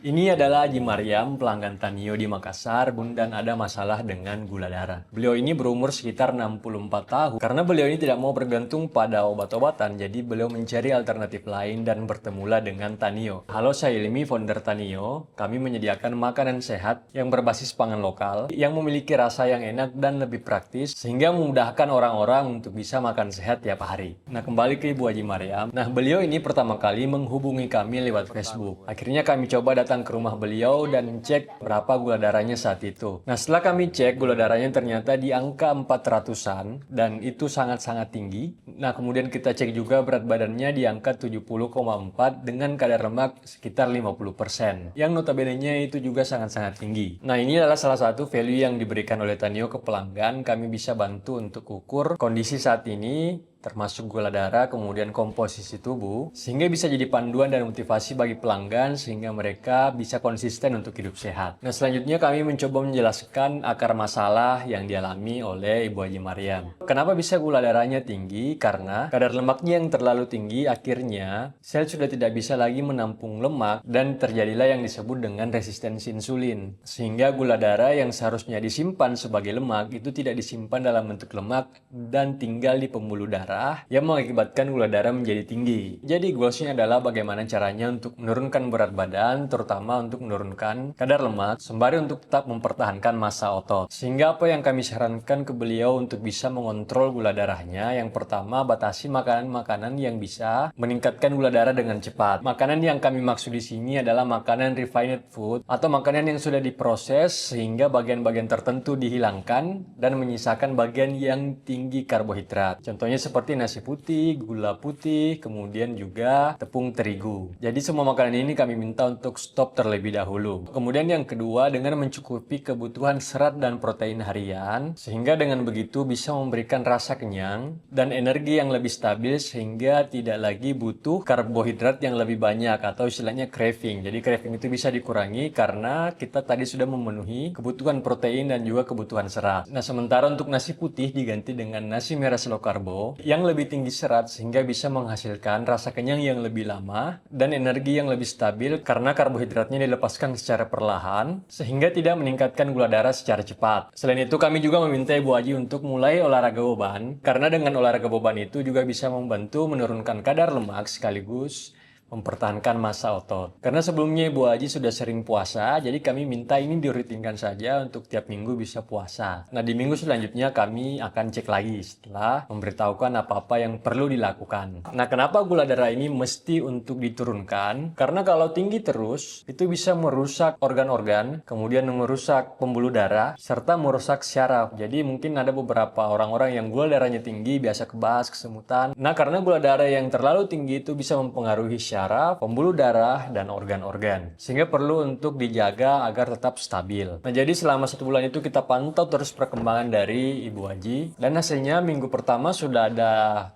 Ini adalah Haji Maryam, pelanggan Tanio di Makassar, dan ada masalah dengan gula darah. Beliau ini berumur sekitar 64 tahun. Karena beliau ini tidak mau bergantung pada obat-obatan, jadi beliau mencari alternatif lain dan bertemulah dengan Tanio. Halo, saya Ilmi, founder Tanio. Kami menyediakan makanan sehat yang berbasis pangan lokal, yang memiliki rasa yang enak dan lebih praktis, sehingga memudahkan orang-orang untuk bisa makan sehat tiap hari. Nah, kembali ke Ibu Haji Maryam. Nah, beliau ini pertama kali menghubungi kami lewat Facebook. Akhirnya kami coba datang ke rumah beliau dan cek berapa gula darahnya saat itu. Nah, setelah kami cek, gula darahnya ternyata di angka 400-an dan itu sangat-sangat tinggi. Nah, kemudian kita cek juga berat badannya di angka 70,4 dengan kadar lemak sekitar 50%. Yang notabene-nya itu juga sangat-sangat tinggi. Nah, ini adalah salah satu value yang diberikan oleh Tanio ke pelanggan. Kami bisa bantu untuk ukur kondisi saat ini, termasuk gula darah, kemudian komposisi tubuh, sehingga bisa jadi panduan dan motivasi bagi pelanggan sehingga mereka bisa konsisten untuk hidup sehat. Nah, selanjutnya kami mencoba menjelaskan akar masalah yang dialami oleh Ibu Haji Maryam. Kenapa bisa gula darahnya tinggi? Karena kadar lemaknya yang terlalu tinggi, akhirnya sel sudah tidak bisa lagi menampung lemak dan terjadilah yang disebut dengan resistensi insulin. Sehingga gula darah yang seharusnya disimpan sebagai lemak itu tidak disimpan dalam bentuk lemak dan tinggal di pembuluh darah yang mengakibatkan gula darah menjadi tinggi. Jadi goalsnya adalah bagaimana caranya untuk menurunkan berat badan, terutama untuk menurunkan kadar lemak, sembari untuk tetap mempertahankan massa otot. Sehingga apa yang kami sarankan ke beliau untuk bisa mengontrol gula darahnya, yang pertama batasi makanan-makanan yang bisa meningkatkan gula darah dengan cepat. Makanan yang kami maksud di sini adalah makanan refined food atau makanan yang sudah diproses sehingga bagian-bagian tertentu dihilangkan dan menyisakan bagian yang tinggi karbohidrat. Contohnya seperti nasi putih, gula putih, kemudian juga tepung terigu. Jadi semua makanan ini kami minta untuk stop terlebih dahulu. Kemudian yang kedua, dengan mencukupi kebutuhan serat dan protein harian, sehingga dengan begitu bisa memberikan rasa kenyang dan energi yang lebih stabil sehingga tidak lagi butuh karbohidrat yang lebih banyak atau istilahnya craving. Jadi craving itu bisa dikurangi karena kita tadi sudah memenuhi kebutuhan protein dan juga kebutuhan serat. Nah, sementara untuk nasi putih diganti dengan nasi merah slow carbo yang lebih tinggi serat sehingga bisa menghasilkan rasa kenyang yang lebih lama dan energi yang lebih stabil karena karbohidratnya dilepaskan secara perlahan sehingga tidak meningkatkan gula darah secara cepat. Selain itu kami juga meminta Ibu Haji untuk mulai olahraga beban karena dengan olahraga beban itu juga bisa membantu menurunkan kadar lemak sekaligus mempertahankan massa otot. Karena sebelumnya Ibu Haji sudah sering puasa, jadi kami minta ini dirutinkan saja untuk tiap minggu bisa puasa. Nah, di minggu selanjutnya kami akan cek lagi setelah memberitahukan apa-apa yang perlu dilakukan. Nah, kenapa gula darah ini mesti untuk diturunkan? Karena kalau tinggi terus, itu bisa merusak organ-organ, kemudian merusak pembuluh darah, serta merusak syaraf. Jadi mungkin ada beberapa orang-orang yang gula darahnya tinggi, biasa kebas, kesemutan. Nah, karena gula darah yang terlalu tinggi itu bisa mempengaruhi syaraf, pembuluh darah, dan organ-organ. Sehingga perlu untuk dijaga agar tetap stabil. Nah, jadi selama 1 bulan itu kita pantau terus perkembangan dari Ibu Haji. Dan hasilnya minggu pertama sudah ada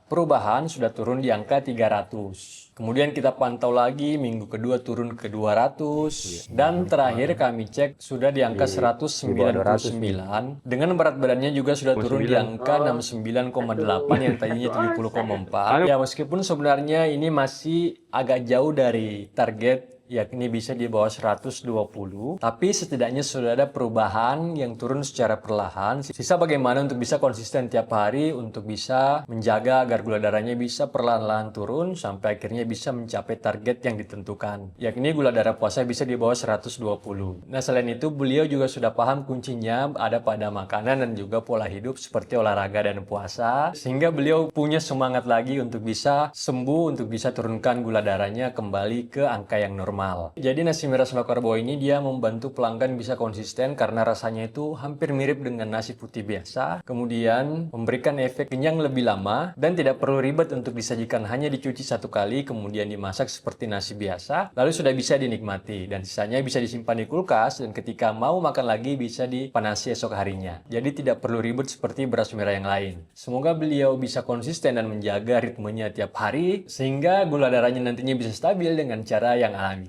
perubahan, sudah turun di angka 300. Kemudian kita pantau lagi, minggu kedua turun ke 200. Dan terakhir kami cek sudah di angka 199. Dengan berat badannya juga sudah turun di angka 69,8 yang tadinya 70,4. Ya, meskipun sebenarnya ini masih agak jauh dari target, yakni bisa di bawah 120, tapi setidaknya sudah ada perubahan yang turun secara perlahan. Sisa bagaimana untuk bisa konsisten tiap hari untuk bisa menjaga agar gula darahnya bisa perlahan-lahan turun sampai akhirnya bisa mencapai target yang ditentukan, yakni gula darah puasa bisa di bawah 120. Nah, selain itu beliau juga sudah paham kuncinya ada pada makanan dan juga pola hidup seperti olahraga dan puasa, sehingga beliau punya semangat lagi untuk bisa sembuh, untuk bisa turunkan gula darahnya kembali ke angka yang normal. Jadi nasi merah slow carbo ini dia membantu pelanggan bisa konsisten karena rasanya itu hampir mirip dengan nasi putih biasa. Kemudian memberikan efek kenyang lebih lama dan tidak perlu ribet untuk disajikan, hanya dicuci 1 kali kemudian dimasak seperti nasi biasa. Lalu sudah bisa dinikmati dan sisanya bisa disimpan di kulkas dan ketika mau makan lagi bisa dipanasi esok harinya. Jadi tidak perlu ribet seperti beras merah yang lain. Semoga beliau bisa konsisten dan menjaga ritmenya tiap hari sehingga gula darahnya nantinya bisa stabil dengan cara yang alami.